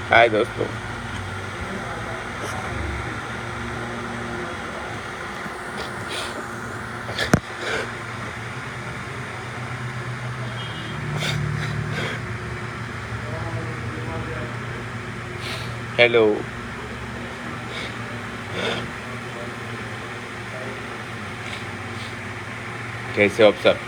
हाय दोस्तों। हेलो। कैसे हो आप सब?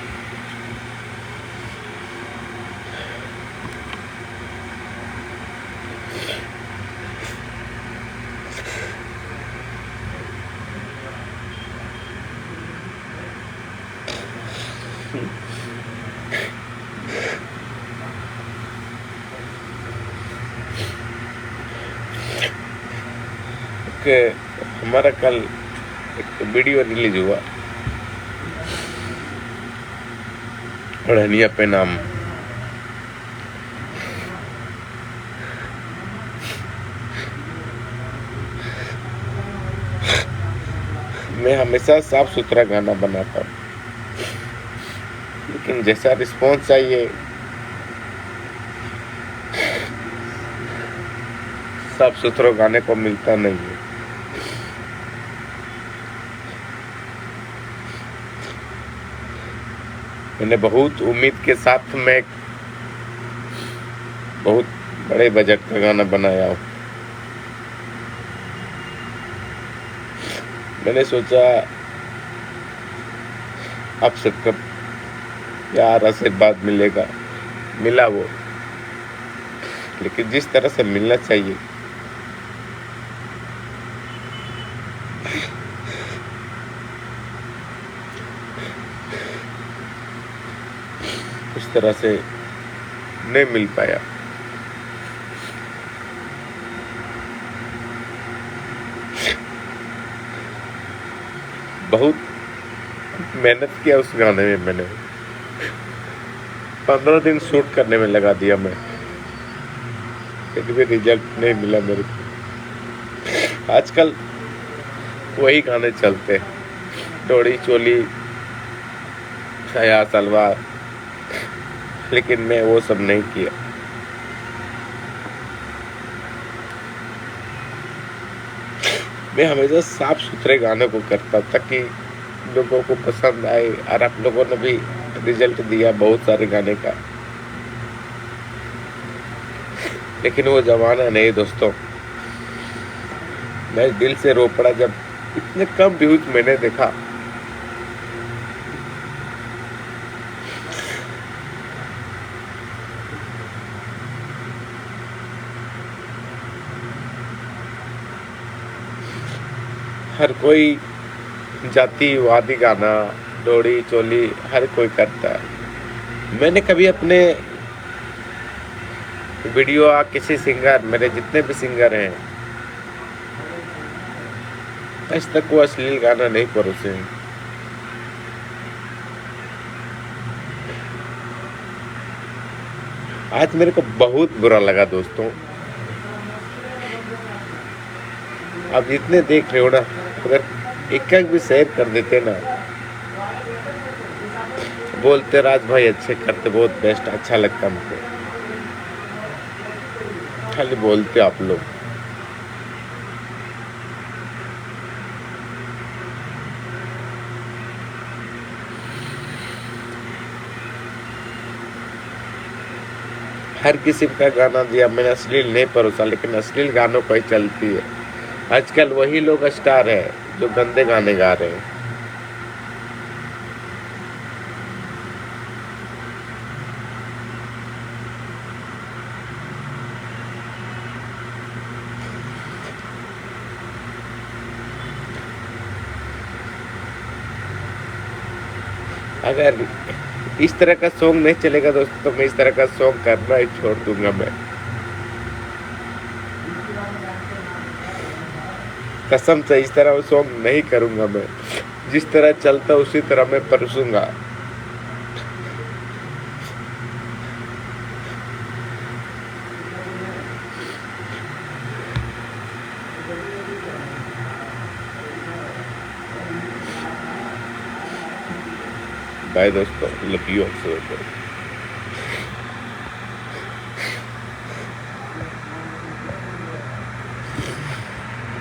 एक हमारा कल एक वीडियो रिलीज हुआ ओढ़निया पे नाम। मैं हमेशा साफ सुथरा गाना बनाता हूँ, लेकिन जैसा रिस्पॉन्स चाहिए साफ सुथरा गाने को मिलता नहीं है। मैंने बहुत उम्मीद के साथ में बहुत बड़े बजट का गाना बनाया हूँ। मैंने सोचा आप सबका प्यार आशीर्वाद मिलेगा, मिला वो, लेकिन जिस तरह से मिलना चाहिए उस तरह से नहीं मिल पाया। बहुत मेहनत किया उस गाने में। मैंने 15 दिन शूट करने में लगा दिया मैं, फिर भी रिजल्ट नहीं मिला मेरे को। आजकल वही गाने चलते हैं, डोरी चोली, साया सलवार, लेकिन मैं वो सब नहीं किया। मैं हमेशा साफ सुथरे गानों को करता ताकि लोगों को पसंद आए, और आप लोगों ने भी रिजल्ट दिया बहुत सारे गाने का। लेकिन वो जमाना नहीं दोस्तों। मैं दिल से रो पड़ा जब इतने कम व्यूज मैंने देखा। हर कोई जातिवादी गाना, डोरी चोली हर कोई करता है। मैंने कभी अपने वीडियो किसी सिंगर, मेरे जितने भी सिंगर हैं, आज तक वो अश्लील गाना नहीं परोसे हैं। आज मेरे को बहुत बुरा लगा दोस्तों। आप जितने देख रहे हो ना, अगर एक भी शेयर कर देते ना, बोलते राज भाई अच्छे करते, बहुत बेस्ट, अच्छा लगता हमको। खाली बोलते आप लोग। हर किसी का गाना दिया मैंने, अश्लील नहीं परोसा, लेकिन अश्लील गानों पर ही चलती है। आजकल वही लोग स्टार है जो गंदे गाने गा रहे हैं। अगर इस तरह का सॉन्ग नहीं चलेगा दोस्तों, तो मैं इस तरह का सॉन्ग करना ही छोड़ दूंगा। मैं कसम से इस तरह सॉन्ग नहीं करूंगा। मैं जिस तरह चलता उसी तरह मैं परसूंगा। बाय दोस्तों, लव यू ऑल्सो।